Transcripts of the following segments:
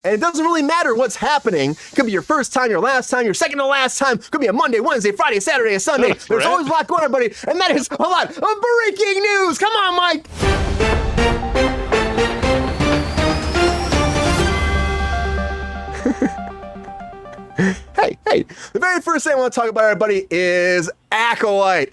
And it doesn't really matter what's happening. It could be your first time, your last time, your second to last time. It could be a Monday, Wednesday, Friday, Saturday, a Sunday. There's always a lot going on, buddy. And that is a lot of breaking news. Come on, Mike. Hey, the very first thing I want to talk about, everybody, is Acolyte.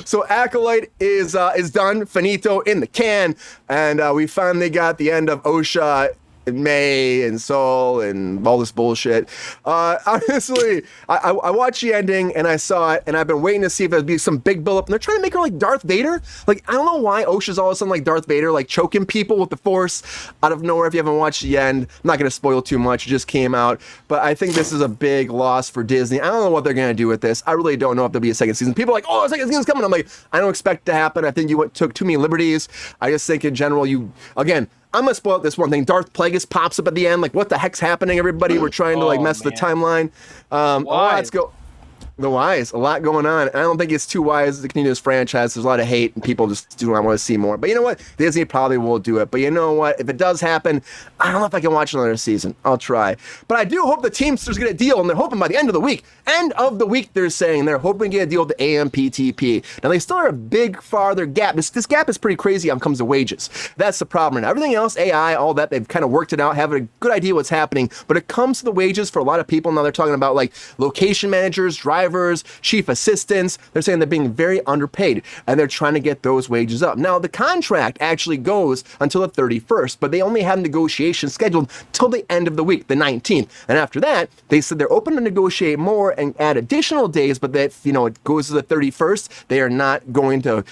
So Acolyte is done, finito, in the can, and we finally got the end of OSHA in May and Soul and all this bullshit. Honestly, I watched the ending and I saw it, and I've been waiting to see if there'd be some big build up. And they're trying to make her like Darth Vader. Like, I don't know why OSHA's all of a sudden like Darth Vader, like choking people with the Force out of nowhere. If you haven't watched the end, I'm not going to spoil too much. It just came out. But I think this is a big loss for Disney. I don't know what they're going to do with this. I really don't know if there'll be a second season. People are like, oh, a second season's coming. I'm like, I don't expect it to happen. I think you took too many liberties. I just think in general, I'm going to spoil this one thing. Darth Plagueis pops up at the end. Like, what the heck's happening, everybody? We're trying to, mess with the timeline. Let's go. The wise, a lot going on. I don't think it's too wise to continue this franchise. There's a lot of hate, and people just do not want to see more. But you know what? Disney probably will do it. But you know what? If it does happen, I don't know if I can watch another season. I'll try. But I do hope the Teamsters get a deal, and they're hoping by the end of the week. They're saying they're hoping to get a deal with the AMPTP. Now, they still are a big, farther gap. This gap is pretty crazy when it comes to wages. That's the problem. And everything else, AI, all that, they've kind of worked it out, have a good idea what's happening. But it comes to the wages for a lot of people. Now they're talking about, like, location managers, drivers, chief assistants. They're saying they're being very underpaid, and they're trying to get those wages up. Now, the contract actually goes until the 31st, but they only have negotiations scheduled till the end of the week, the 19th. And after that, they said they're open to negotiate more and add additional days, but that, it goes to the 31st. They are not going to,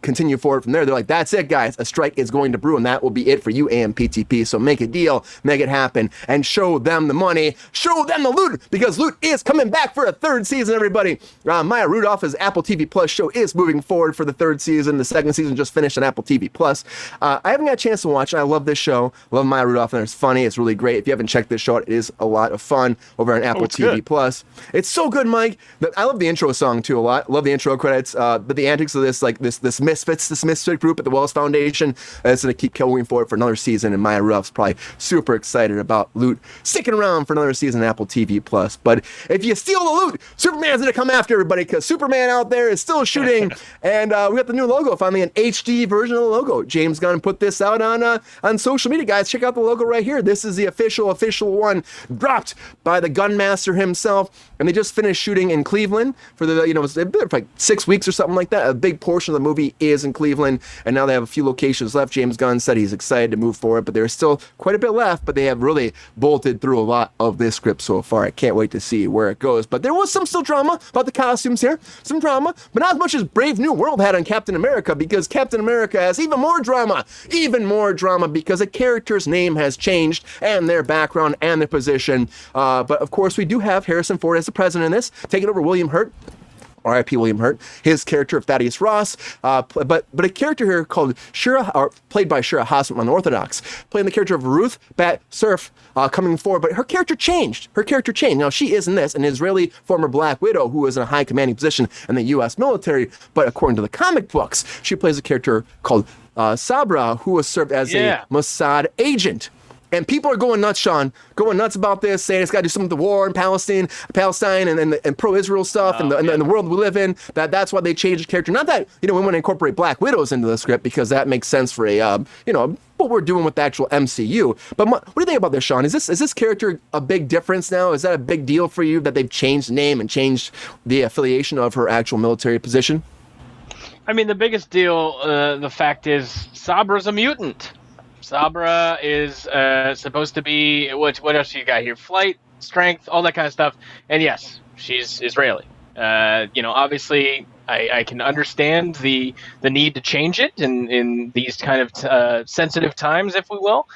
continue forward from there. They're like, that's it, guys. A strike is going to brew, and that will be it for you, AMPTP. So make a deal, make it happen, and show them the money, show them the loot, because loot is coming back for a third season, everybody. Maya Rudolph's Apple TV Plus show is moving forward for the third season. The second season just finished on Apple TV Plus. I haven't got a chance to watch it. I love this show. Love Maya Rudolph, and it's funny. It's really great. If you haven't checked this show out, it is a lot of fun over on Apple TV Plus. It's so good, Mike. I love the intro song too a lot. Love the intro credits. But the antics of this misfit group at the Wells Foundation, is going to keep going forward for another season. And Maya Rudolph's probably super excited about loot sticking around for another season on Apple TV Plus. But if you steal the loot, Superman's going to come after everybody, because Superman out there is still shooting. And we got the new logo, finally, an HD version of the logo. James Gunn put this out on social media, guys. Check out the logo right here. This is the official one dropped by the Gunmaster himself. And they just finished shooting in Cleveland for it's been for like 6 weeks or something like that. A big portion of the movie is in Cleveland, and now they have a few locations left. James Gunn said he's excited to move forward, but there's still quite a bit left, but they have really bolted through a lot of this script so far. I can't wait to see where it goes. But there was some still drama about the costumes here, some drama, but not as much as Brave New World had on Captain America, because Captain America has even more drama because a character's name has changed, and their background and their position. But of course, we do have Harrison Ford as the president in this, taking over William Hurt. R.I.P. William Hurt, his character of Thaddeus Ross, but a character here called Shira, or played by Shira Haas from Unorthodox, playing the character of Ruth Bat Surf, coming forward, but her character changed. Now, she is in this, an Israeli former Black Widow who is in a high commanding position in the U.S. military, but according to the comic books, she plays a character called Sabra, who was served as a Mossad agent. And people are going nuts, Sean, about this, saying it's got to do something with the war in Palestine and pro-Israel stuff and the world we live in. That's why they changed the character. Not that, we want to incorporate Black Widows into the script, because that makes sense for what we're doing with the actual MCU. But what do you think about this, Sean? Is this character a big difference now? Is that a big deal for you that they've changed the name and changed the affiliation of her actual military position? I mean, the biggest deal, the fact is, Sabra's a mutant. Sabra is supposed to be, what else you got here? Flight, strength, all that kind of stuff. And yes, she's Israeli. Obviously, I can understand the need to change it in these kind of sensitive times, if we will.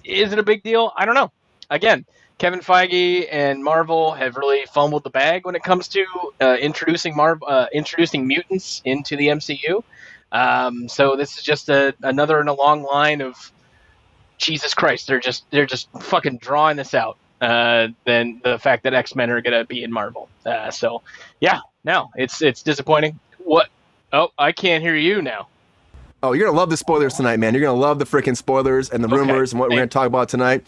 Is it a big deal? I don't know. Again, Kevin Feige and Marvel have really fumbled the bag when it comes to introducing mutants into the MCU. So this is just another in a long line of Jesus Christ. They're just fucking drawing this out. Than the fact that X-Men are gonna be in Marvel. No, it's disappointing. What? Oh, I can't hear you now. Oh, you're gonna love the spoilers tonight, man. You're gonna love the freaking spoilers and the rumors and what we're gonna talk about tonight.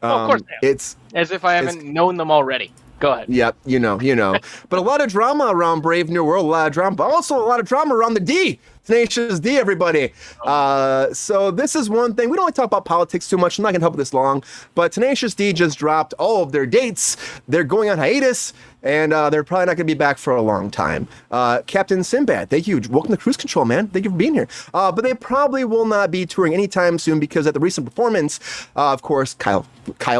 Of course, it's as if I haven't known them already. Go ahead. Yep, you know. But a lot of drama around Brave New World, a lot of drama, but also a lot of drama around the D. Tenacious D, everybody. So this is one thing. We don't like to talk about politics too much. I'm not going to help with this long. But Tenacious D just dropped all of their dates. They're going on hiatus, and they're probably not going to be back for a long time. Captain Sinbad, thank you. Welcome to Cruise Control, man. Thank you for being here. But they probably will not be touring anytime soon because at the recent performance, of course, Kyle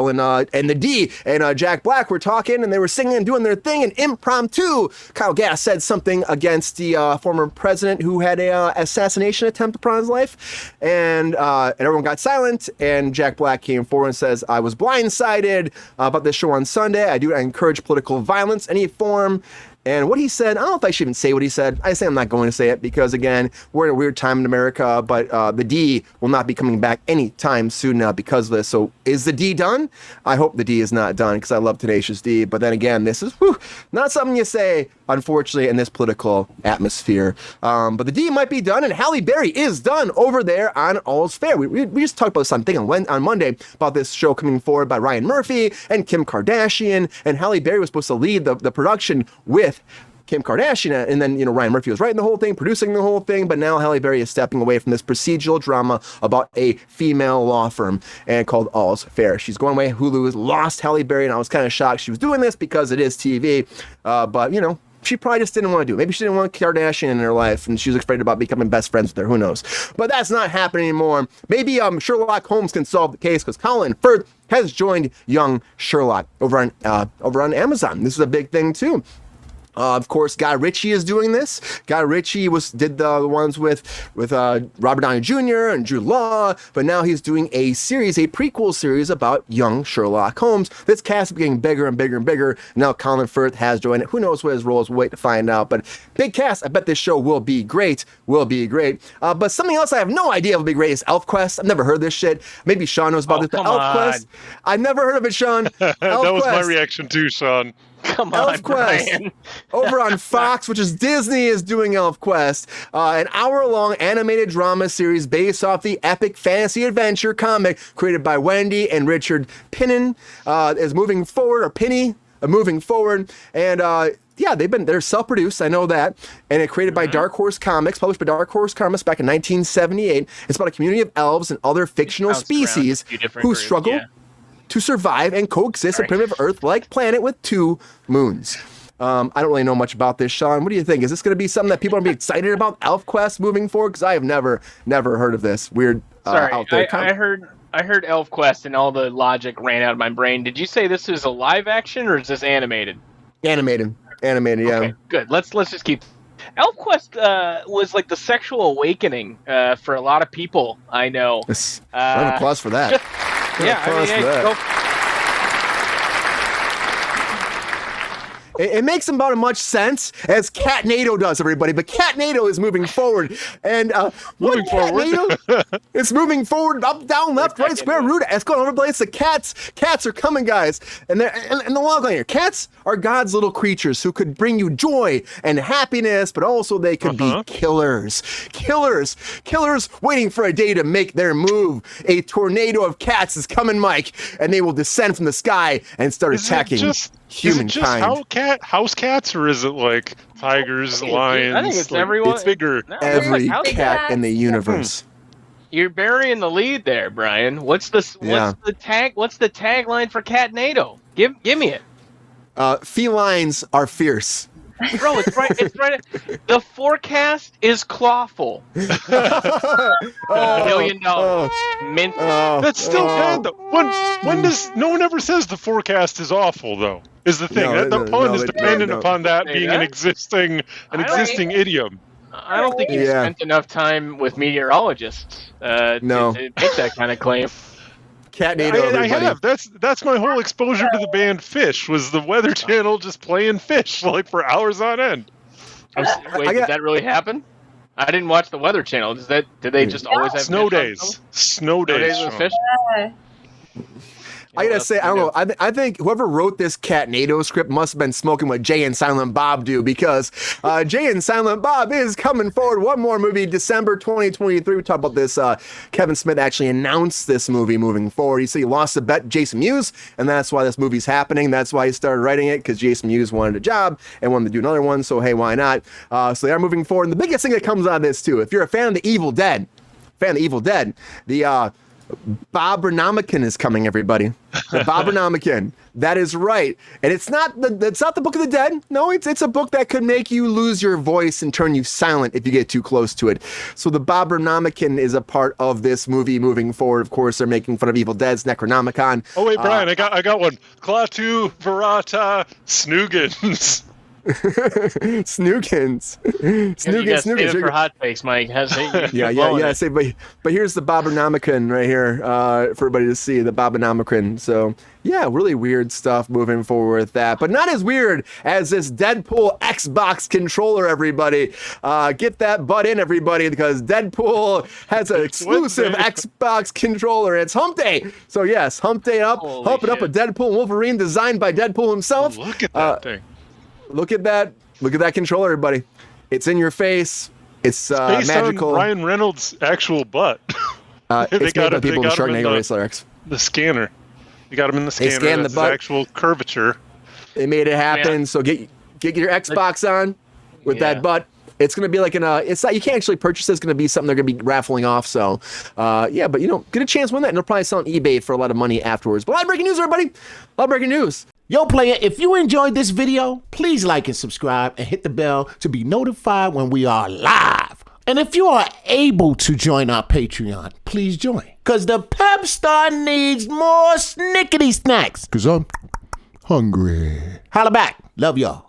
and the D and Jack Black were talking, and they were singing and doing their thing, and impromptu, Kyle Gass said something against the former president who had a assassination attempt upon his life, and everyone got silent, and Jack Black came forward and says, I was blindsided about this show on Sunday. I encourage political violence, any form. And what he said, I don't know if I should even say what he said. I say I'm not going to say it because, again, we're in a weird time in America, but the D will not be coming back anytime soon now because of this. So is the D done? I hope the D is not done because I love Tenacious D. But then again, this is not something you say, unfortunately, in this political atmosphere. But the D might be done, and Halle Berry is done over there on All's Fair. We just talked about something on Monday about this show coming forward by Ryan Murphy and Kim Kardashian, and Halle Berry was supposed to lead the production with Kim Kardashian, and then Ryan Murphy was writing the whole thing, producing the whole thing, but now Halle Berry is stepping away from this procedural drama about a female law firm and called All's Fair. She's going away. Hulu has lost Halle Berry, and I was kind of shocked she was doing this because it is TV, but she probably just didn't want to do it. Maybe she didn't want Kardashian in her life, and she was afraid about becoming best friends with her. Who knows? But that's not happening anymore. Maybe Sherlock Holmes can solve the case because Colin Firth has joined young Sherlock over on Amazon. This is a big thing too. Of course, Guy Ritchie is doing this. Guy Ritchie did the ones with Robert Downey Jr. and Jude Law, but now he's doing a prequel series about young Sherlock Holmes. This cast is getting bigger and bigger and bigger. Now Colin Firth has joined it. Who knows what his role is? We'll wait to find out. But big cast. I bet this show will be great. But something else I have no idea will be great is Elfquest. I've never heard this shit. Maybe Sean knows about this. But Elfquest, I've never heard of it, Sean. That was my reaction too, Sean. Come on, Elfquest Brian. over on Fox, which is Disney, is doing Elfquest, an hour-long animated drama series based off the epic fantasy adventure comic created by Wendy and Richard Pinnon, is moving forward, and they're self-produced, I know that, and it's created by Dark Horse Comics, published by Dark Horse Comics back in 1978. It's about a community of elves and other fictional species who struggle to survive and coexist on a primitive Earth-like planet with 2 moons. I don't really know much about this, Sean. What do you think? Is this going to be something that people are going to be excited about, Elfquest, moving forward? Because I have never heard of this weird out there. I heard Elfquest and all the logic ran out of my brain. Did you say this is a live action or is this animated? Animated, yeah. Okay, good. Let's just keep. Elfquest was like the sexual awakening for a lot of people I know. Round of applause for that. It makes about as much sense as Catnado does, everybody. But Catnado is moving forward, and it's moving forward, up, down, left, right, square root. It's going over the place. The cats are coming, guys, and the log line here. Cats are God's little creatures who could bring you joy and happiness, but also they could be killers waiting for a day to make their move. A tornado of cats is coming, Mike, and they will descend from the sky and start attacking humankind. Is it just house cats, or is it like tigers, lions? I think it's everyone. It's bigger. Every cat in the universe. You're burying the lead there, Brian. What's the tagline for Catnado? Give me it. Felines are fierce. Bro, it's right. The forecast is clawful. $1 million. Mint. That's still bad though. When does no one ever says the forecast is awful though? Is the thing the pun is dependent upon that being an existing idiom. I don't think you've spent enough time with meteorologists to make that kind of claim. Catnado, I have. That's my whole exposure to the band Fish. Was the Weather Channel just playing Fish like for hours on end? Wait, did that really happen? I didn't watch the Weather Channel. Did they just always have snow days? Snow days with Fish? I gotta say, I don't know. I think whoever wrote this Catnado script must have been smoking what Jay and Silent Bob do, because Jay and Silent Bob is coming forward. One more movie, December 2023. We talked about this. Kevin Smith actually announced this movie moving forward. He said he lost a bet to Jason Mewes, and that's why this movie's happening. That's why he started writing it, because Jason Mewes wanted a job and wanted to do another one. So hey, why not? So they are moving forward. And the biggest thing that comes out of this too, if you're a fan of the Evil Dead, the Bob Renomican is coming, everybody. The Bob Renomican. That is right. And it's not the Book of the Dead. No, it's a book that could make you lose your voice and turn you silent if you get too close to it. So the Bob Renomican is a part of this movie moving forward. Of course, they're making fun of Evil Dead's Necronomicon. Oh wait, Brian, I got one. Klaatu Verata Snoogans. Snoogans. Snoogans. For hot takes, Mike. Yeah. Say, but here's the Bobonomicon right here for everybody to see, the Bobonomicon. So yeah, really weird stuff moving forward with that, but not as weird as this Deadpool Xbox controller. Everybody, get that butt in, everybody, because Deadpool has an exclusive Xbox controller. It's Hump Day. So yes, Hump Day up, humping up a Deadpool and Wolverine designed by Deadpool himself. Oh, look at that thing. Look at that controller, everybody. It's in your face. It's based magical. On Ryan Reynolds' actual butt. It's made by people in Sharknado Race Lyrics. The scanner. You got him in the scanner. They scanned the butt. Actual curvature. They made it happen. Yeah. So get your Xbox on with that butt. It's gonna be like it's not, you can't actually purchase it. It's gonna be something they're gonna be raffling off. So but get a chance to win that, and they'll probably sell on eBay for a lot of money afterwards. But a lot of breaking news, everybody. A lot of breaking news. Yo, player, if you enjoyed this video, please like and subscribe and hit the bell to be notified when we are live. And if you are able to join our Patreon, please join. Because the Pepestar needs more snickety snacks. Because I'm hungry. Holla back. Love y'all.